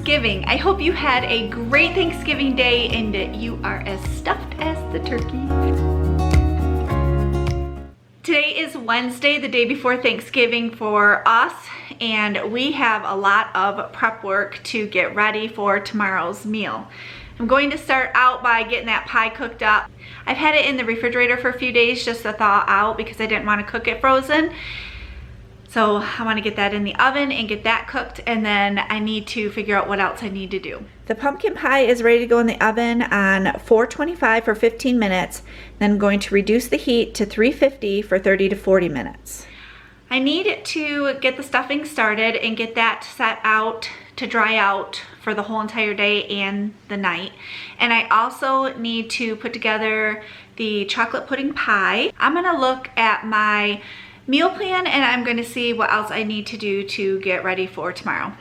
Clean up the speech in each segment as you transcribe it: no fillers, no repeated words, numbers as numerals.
Thanksgiving. I hope you had a great Thanksgiving day and that you are as stuffed as the turkey. Today is Wednesday, the day before Thanksgiving for us, and we have a lot of prep work to get ready for tomorrow's meal. I'm going to start out by getting that pie cooked up. I've had it in the refrigerator for a few days just to thaw out because I didn't want to cook it frozen. So I want to get that in the oven and get that cooked, and then I need to figure out what else I need to do. The pumpkin pie is ready to go in the oven on 425 for 15 minutes. Then I'm going to reduce the heat to 350 for 30 to 40 minutes. I need to get the stuffing started and get that set out to dry out for the whole entire day and the night. And I also need to put together the chocolate pudding pie. I'm gonna look at my meal plan and I'm going to see what else I need to do to get ready for tomorrow.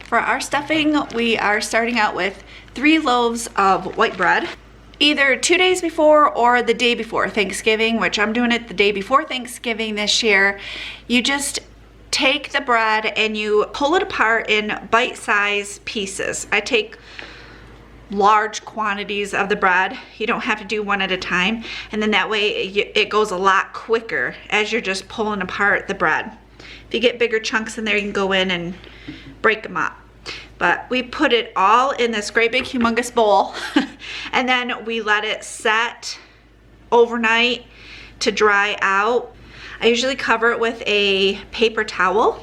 For our stuffing, we are starting out with 3 loaves of white bread, either 2 days before or the day before Thanksgiving, which I'm doing it the day before Thanksgiving this year. You just take the bread and you pull it apart in bite-sized pieces. I take large quantities of the bread. You don't have to do one at a time, and then that way it goes a lot quicker as you're just pulling apart the bread. If you get bigger chunks in there, you can go in and break them up. But we put it all in this great big humongous bowl and then we let it set overnight to dry out. I usually cover it with a paper towel.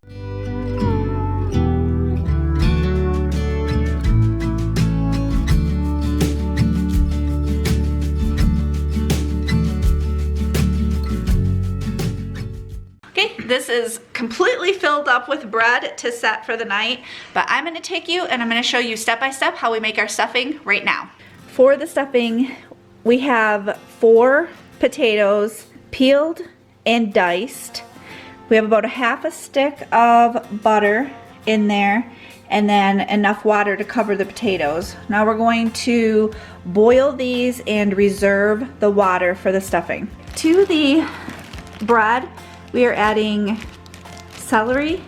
This is completely filled up with bread to set for the night, but I'm going to take you and I'm going to show you step by step how we make our stuffing right now. For the stuffing, we have 4 potatoes peeled and diced. We have about a half a stick of butter in there and then enough water to cover the potatoes. Now we're going to boil these and reserve the water for the stuffing. To the bread, we are adding celery,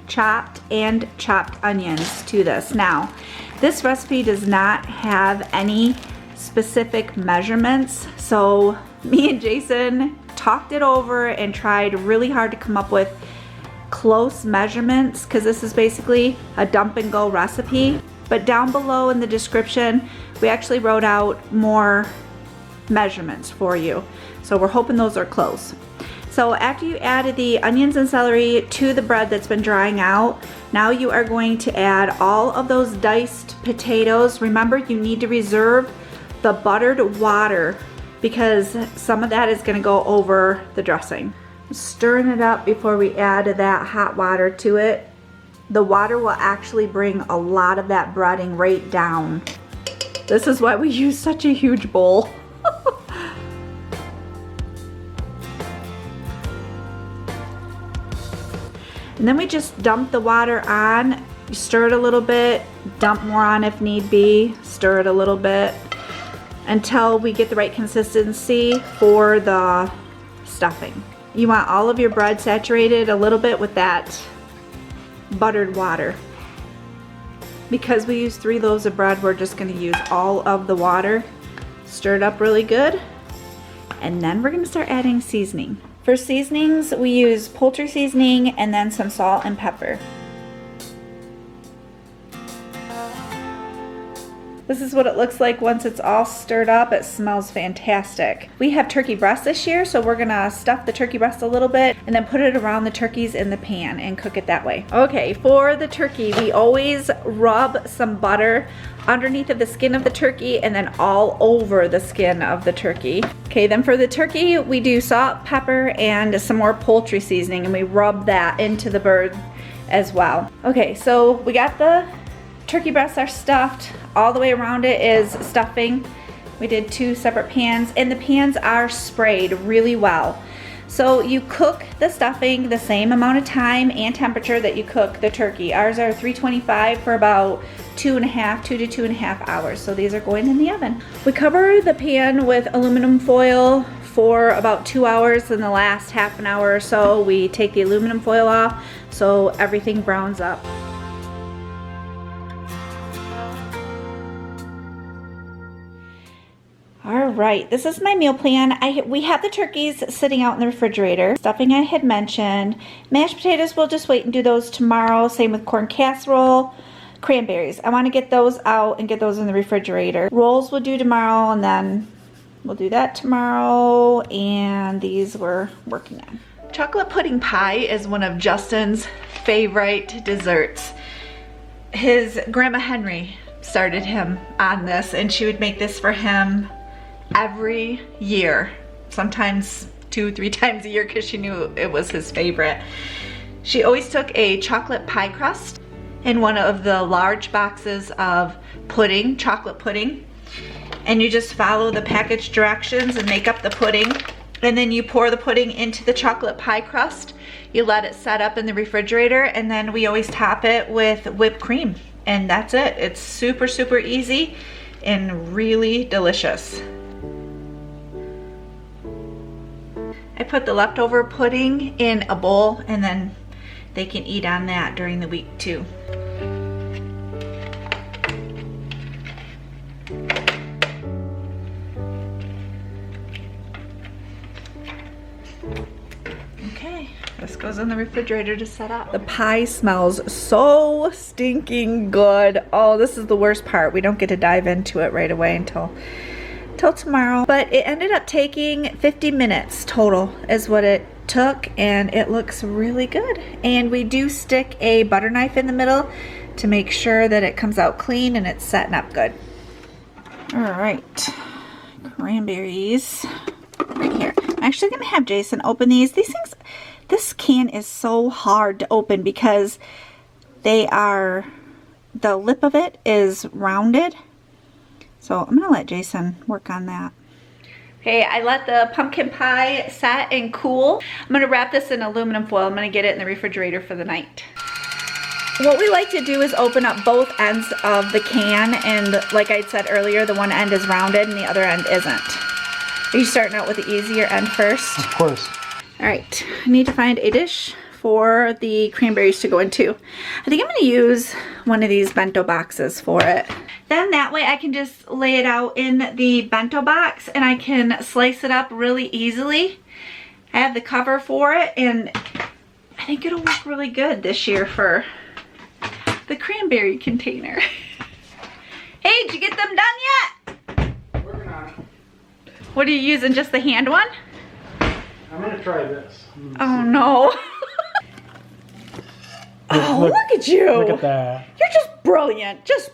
chopped onions to this. Now, this recipe does not have any specific measurements, so me and Jason talked it over and tried really hard to come up with close measurements because this is basically a dump and go recipe. But down below in the description, we actually wrote out more measurements for you. So we're hoping those are close. So after you added the onions and celery to the bread that's been drying out, now you are going to add all of those diced potatoes. Remember, you need to reserve the buttered water because some of that is going to go over the dressing. Stirring it up before we add that hot water to it. The water will actually bring a lot of that breading right down. This is why we use such a huge bowl. And then we just dump the water on, you stir it a little bit, dump more on if need be, stir it a little bit until we get the right consistency for the stuffing. You want all of your bread saturated a little bit with that buttered water. Because we use 3 loaves of bread, we're just going to use all of the water. Stir it up really good, and then we're going to start adding seasoning. For seasonings, we use poultry seasoning and then some salt and pepper. This is what it looks like once it's all stirred up. It smells fantastic. We have turkey breast this year, so we're gonna stuff the turkey breast a little bit and then put it around the turkeys in the pan and cook it that way. Okay, for the turkey, we always rub some butter underneath of the skin of the turkey and then all over the skin of the turkey. Okay, then for the turkey, we do salt, pepper, and some more poultry seasoning, and we rub that into the bird as well. Okay, so we got the turkey breasts are stuffed. All the way around it is stuffing. We did 2 separate pans, and the pans are sprayed really well. So you cook the stuffing the same amount of time and temperature that you cook the turkey. Ours are 325 for about 2 to 2.5 hours. So these are going in the oven. We cover the pan with aluminum foil for about 2 hours. In the last half an hour or so, we take the aluminum foil off so everything browns up. All right, this is my meal plan. We have the turkeys sitting out in the refrigerator. Stuffing I had mentioned. Mashed potatoes, we'll just wait and do those tomorrow. Same with corn casserole. Cranberries, I want to get those out and get those in the refrigerator. Rolls we'll do tomorrow, and then we'll do that tomorrow. And these we're working on. Chocolate pudding pie is one of Justin's favorite desserts. His grandma Henry started him on this, and she would make this for him every year, sometimes 2-3 times a year, because she knew it was his favorite. She always took a chocolate pie crust in one of the large boxes of pudding, chocolate pudding, and you just follow the package directions and make up the pudding, and then you pour the pudding into the chocolate pie crust. You let it set up in the refrigerator, and then we always top it with whipped cream, and that's it. It's super, super easy and really delicious. I put the leftover pudding in a bowl, and then they can eat on that during the week too. Okay, this goes in the refrigerator to set up. The pie smells so stinking good. Oh, this is the worst part. We don't get to dive into it right away until tomorrow. But it ended up taking 50 minutes total is what it took, and it looks really good. And we do stick a butter knife in the middle to make sure that it comes out clean and it's setting up good. All right, cranberries right here. I'm actually gonna have Jason open these. These things, this can is so hard to open because the lip of it is rounded. So I'm gonna let Jason work on that. Okay, I let the pumpkin pie set and cool. I'm gonna wrap this in aluminum foil. I'm gonna get it in the refrigerator for the night. What we like to do is open up both ends of the can, and like I said earlier, the one end is rounded and the other end isn't. Are you starting out with the easier end first? Of course. All right, I need to find a dish for the cranberries to go into. I think I'm gonna use one of these bento boxes for it. Then that way I can just lay it out in the bento box and I can slice it up really easily. I have the cover for it, and I think it'll work really good this year for the cranberry container. Hey, did you get them done yet? Working on it. What are you using, just the hand one? I'm gonna try this. Oh no. Oh, look at you. Look at that. You're just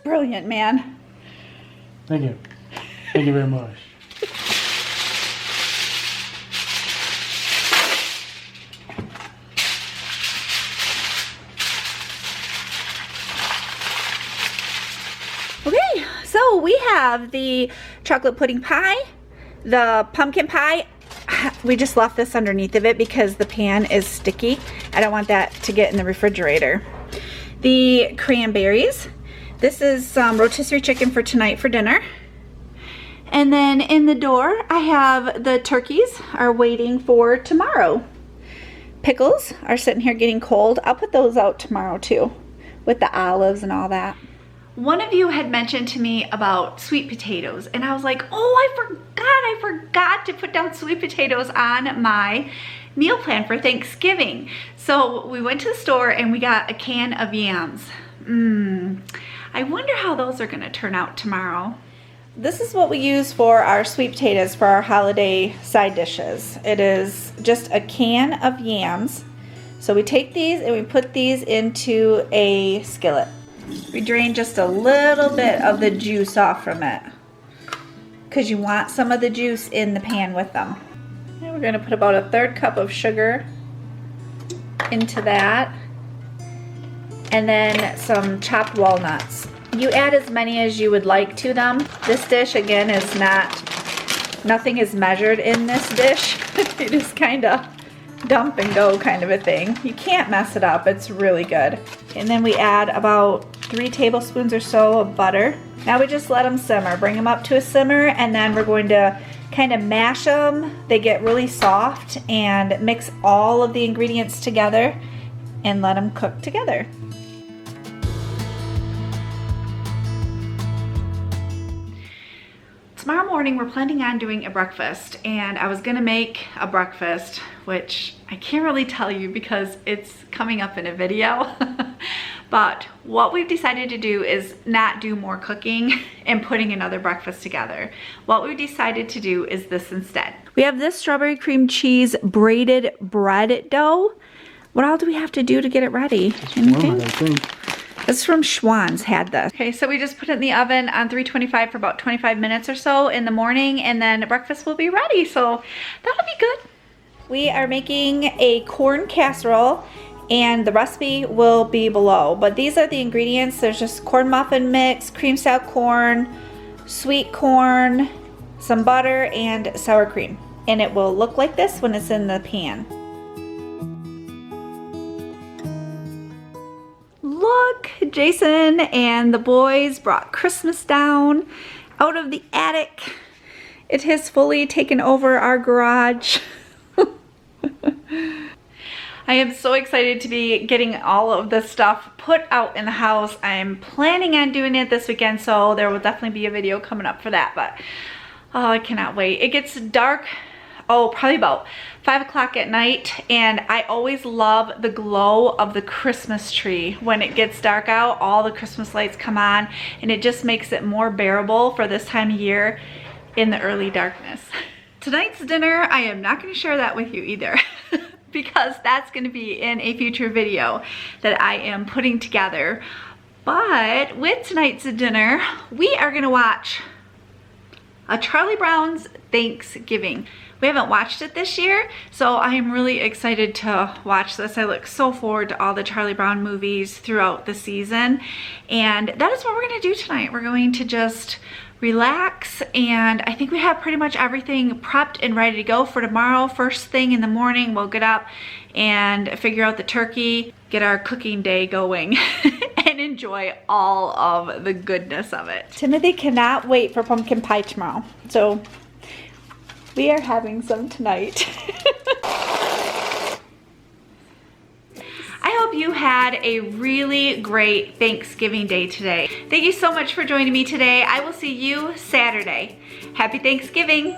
brilliant, man. Thank you. Thank you very much. Okay, so we have the chocolate pudding pie, the pumpkin pie. We just left this underneath of it because the pan is sticky. I don't want that to get in the refrigerator. The cranberries. This is some rotisserie chicken for tonight for dinner. And then in the door, I have the turkeys are waiting for tomorrow. Pickles are sitting here getting cold. I'll put those out tomorrow too, with the olives and all that. One of you had mentioned to me about sweet potatoes, and I was like, oh, I forgot to put down sweet potatoes on my meal plan for Thanksgiving. So we went to the store and we got a can of yams. I wonder how those are gonna turn out tomorrow. This is what we use for our sweet potatoes for our holiday side dishes. It is just a can of yams. So we take these and we put these into a skillet. We drain just a little bit of the juice off from it because you want some of the juice in the pan with them. And we're gonna put about a 1/3 cup of sugar into that, and then some chopped walnuts. You add as many as you would like to them. This dish again is nothing is measured in this dish. It is kind of dump and go kind of a thing. You can't mess it up, it's really good. And then we add about 3 tablespoons or so of butter. Now we just let them simmer, bring them up to a simmer, and then we're going to kind of mash them. They get really soft, and mix all of the ingredients together and let them cook together. tomorrow morning we're planning on doing a breakfast, and I was gonna make a breakfast, which I can't really tell you because it's coming up in a video. But what we've decided to do is not do more cooking and putting another breakfast together. What we've decided to do is this instead. We have this strawberry cream cheese braided bread dough. What all do we have to do to get it ready? Anything? I think. This is from Schwann's, had this. Okay, so we just put it in the oven on 325 for about 25 minutes or so in the morning, and then breakfast will be ready, so that'll be good. We are making a corn casserole, and the recipe will be below, but these are the ingredients. There's just corn muffin mix, cream style corn, sweet corn, some butter, and sour cream. And it will look like this when it's in the pan. Look, Jason and the boys brought Christmas down out of the attic. It has fully taken over our garage. I am so excited to be getting all of this stuff put out in the house. I'm planning on doing it this weekend, so there will definitely be a video coming up for that, but oh, I cannot wait. It gets dark, probably about 5 o'clock at night, and I always love the glow of the Christmas tree. When it gets dark out, all the Christmas lights come on, and it just makes it more bearable for this time of year in the early darkness. Tonight's dinner, I am not going to share that with you either. Because that's going to be in a future video that I am putting together. But with tonight's dinner, we are going to watch a Charlie Brown's Thanksgiving. We haven't watched it this year, so I am really excited to watch this. I look so forward to all the Charlie Brown movies throughout the season, and that is what we're going to do tonight. We're going to just relax, and I think we have pretty much everything prepped and ready to go for tomorrow. First thing in the morning, we'll get up and figure out the turkey, get our cooking day going, and enjoy all of the goodness of it. Timothy cannot wait for pumpkin pie tomorrow, so we are having some tonight. I hope you had a really great Thanksgiving day today. Thank you so much for joining me today. I will see you Saturday. Happy Thanksgiving.